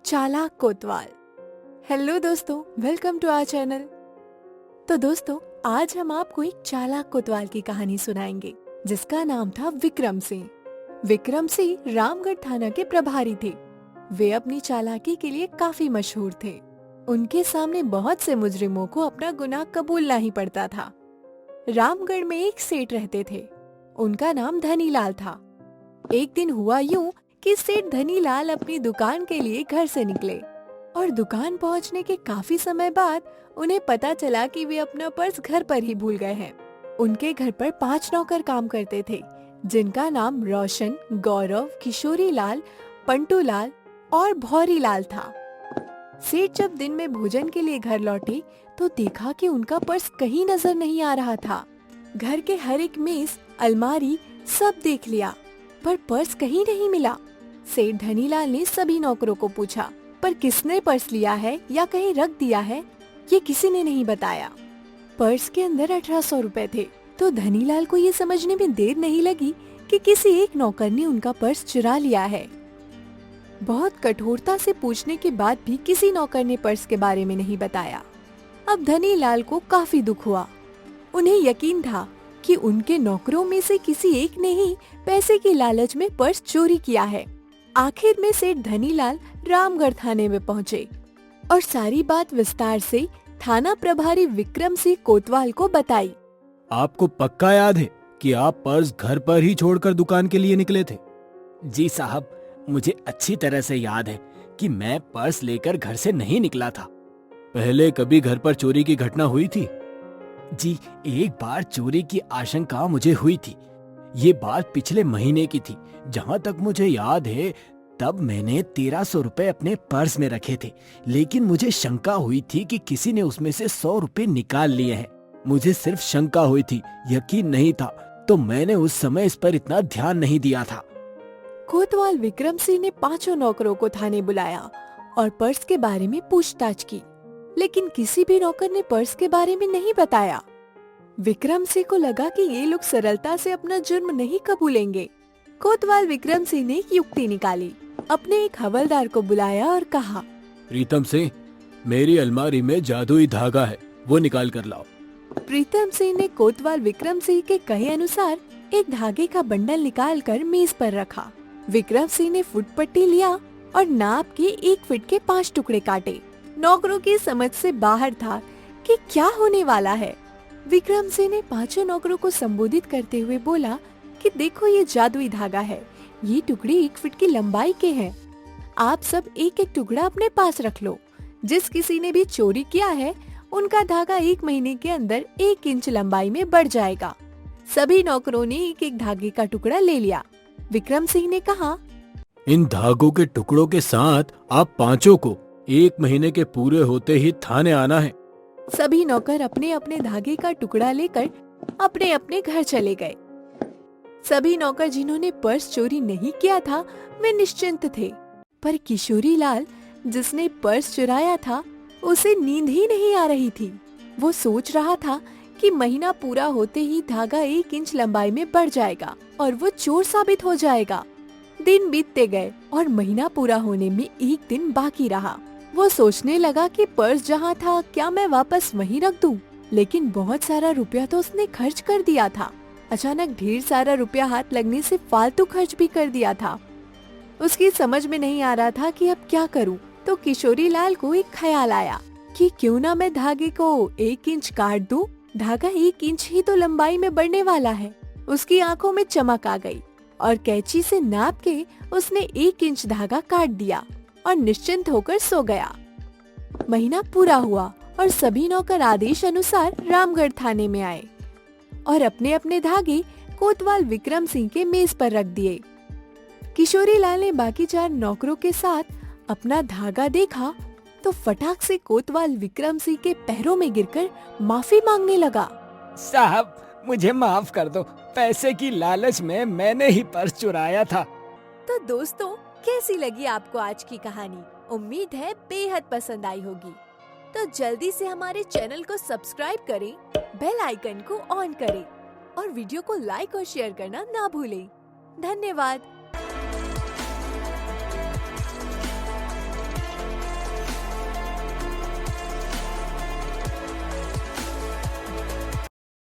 चालाक कोतवाल। हेलो दोस्तों, welcome to our channel. तो दोस्तों, आज हम आपको एक चालाक कोतवाल की कहानी सुनाएंगे जिसका नाम था विक्रम सिंह। विक्रम सिंह रामगढ़ थाना के प्रभारी थे। वे अपनी चालाकी के लिए काफी मशहूर थे। उनके सामने बहुत से मुजरिमों को अपना गुनाह कबूलना ही पड़ता था। रामगढ़ में एक सेठ रहते थे। उनका नाम धनीलाल था। एक दिन हुआ यूं कि सेठ धनीलाल अपनी दुकान के लिए घर से निकले और दुकान पहुंचने के काफी समय बाद उन्हें पता चला कि वे अपना पर्स घर पर ही भूल गए हैं। उनके घर पर 5 नौकर काम करते थे जिनका नाम रोशन, गौरव, किशोरी लाल, पंटू लाल और भौरी लाल था। सेठ जब दिन में भोजन के लिए घर लौटे तो देखा कि उनका पर्स कहीं नजर नहीं आ रहा था। घर के हर एक मेज, अलमारी सब देख लिया पर पर्स कहीं नहीं मिला। सेठ धनीलाल ने सभी नौकरों को पूछा पर किसने पर्स लिया है या कहीं रख दिया है ये किसी ने नहीं बताया। पर्स के अंदर 1800 रुपए थे तो धनीलाल को ये समझने में देर नहीं लगी कि किसी एक नौकर ने उनका पर्स चुरा लिया है। बहुत कठोरता से पूछने के बाद भी किसी नौकर ने पर्स के बारे में नहीं बताया। अब धनीलाल को काफी दुख हुआ। उन्हें यकीन था कि उनके नौकरों में से किसी एक ने ही पैसे की लालच में पर्स चोरी किया है। आखिर में सेठ धनीलाल रामगढ़ थाने में पहुँचे और सारी बात विस्तार से थाना प्रभारी विक्रम सिंह कोतवाल को बताई। आपको पक्का याद है कि आप पर्स घर पर ही छोड़कर दुकान के लिए निकले थे? जी साहब, मुझे अच्छी तरह से याद है कि मैं पर्स लेकर घर से नहीं निकला था। पहले कभी घर पर चोरी की घटना हुई थी? जी, एक बार चोरी की आशंका मुझे हुई थी। ये बात पिछले महीने की थी। जहाँ तक मुझे याद है तब मैंने 1300 रुपए अपने पर्स में रखे थे, लेकिन मुझे शंका हुई थी कि किसी ने उसमें से 100 रुपए निकाल लिए हैं। मुझे सिर्फ शंका हुई थी, यकीन नहीं था, तो मैंने उस समय इस पर इतना ध्यान नहीं दिया था। कोतवाल विक्रम सिंह ने 5 नौकरों को थाने बुलाया और पर्स के बारे में पूछताछ की, लेकिन किसी भी नौकर ने पर्स के बारे में नहीं बताया। विक्रम सिंह को लगा कि ये लोग सरलता से अपना जुर्म नहीं कबूलेंगे। कोतवाल विक्रम सिंह ने एक युक्ति निकाली। अपने एक हवलदार को बुलाया और कहा, प्रीतम सिंह, मेरी अलमारी में जादुई धागा है, वो निकाल कर लाओ। प्रीतम सिंह ने कोतवाल विक्रम सिंह के कहे अनुसार एक धागे का बंडल निकालकर मेज पर रखा। विक्रम सिंह ने फुटपट्टी लिया और नाप के 1 फीट के 5 टुकड़े काटे। नौकरों की समझ से बाहर था कि क्या होने वाला है। विक्रम सिंह ने 5 नौकरों को संबोधित करते हुए बोला कि देखो, ये जादुई धागा है। ये टुकड़े 1 फीट की लंबाई के हैं। आप सब एक एक टुकड़ा अपने पास रख लो। जिस किसी ने भी चोरी किया है उनका धागा 1 महीने के अंदर 1 इंच लंबाई में बढ़ जाएगा। सभी नौकरों ने एक एक धागे का टुकड़ा ले लिया। विक्रम सिंह ने कहा, इन धागों के टुकड़ों के साथ आप 5 को 1 महीने के पूरे होते ही थाने आना है। सभी नौकर अपने अपने धागे का टुकड़ा लेकर अपने अपने घर चले गए। सभी नौकर जिन्होंने पर्स चोरी नहीं किया था वे निश्चिंत थे, पर किशोरी लाल जिसने पर्स चुराया था उसे नींद ही नहीं आ रही थी। वो सोच रहा था कि महीना पूरा होते ही धागा 1 इंच लंबाई में बढ़ जाएगा और वो चोर साबित हो जाएगा। दिन बीतते गए और महीना पूरा होने में 1 दिन बाकी रहा। वो सोचने लगा कि पर्स जहाँ था क्या मैं वापस वहीं रख दूं? लेकिन बहुत सारा रुपया तो उसने खर्च कर दिया था। अचानक ढेर सारा रुपया हाथ लगने से फालतू खर्च भी कर दिया था। उसकी समझ में नहीं आ रहा था कि अब क्या करूं। तो किशोरी लाल को एक ख्याल आया कि क्यों ना मैं धागे को 1 इंच काट दूं। धागा 1 इंच ही तो लंबाई में बढ़ने वाला है। उसकी आंखों में चमक आ गई और कैंची से नाप के उसने 1 इंच धागा काट दिया और निश्चिंत होकर सो गया। महीना पूरा हुआ और सभी नौकर आदेश अनुसार रामगढ़ थाने में आए और अपने अपने धागे कोतवाल विक्रम सिंह के मेज पर रख दिए। किशोरी लाल ने बाकी 4 नौकरों के साथ अपना धागा देखा तो फटाक से कोतवाल विक्रम सिंह के पैरों में गिरकर माफी मांगने लगा। साहब, मुझे माफ कर दो। पैसे की लालच में मैंने ही पर्स चुराया था। तो दोस्तों, कैसी लगी आपको आज की कहानी? उम्मीद है बेहद पसंद आई होगी। तो जल्दी से हमारे चैनल को सब्सक्राइब करें, बेल आइकन को ऑन करें और वीडियो को लाइक और शेयर करना ना भूलें। धन्यवाद।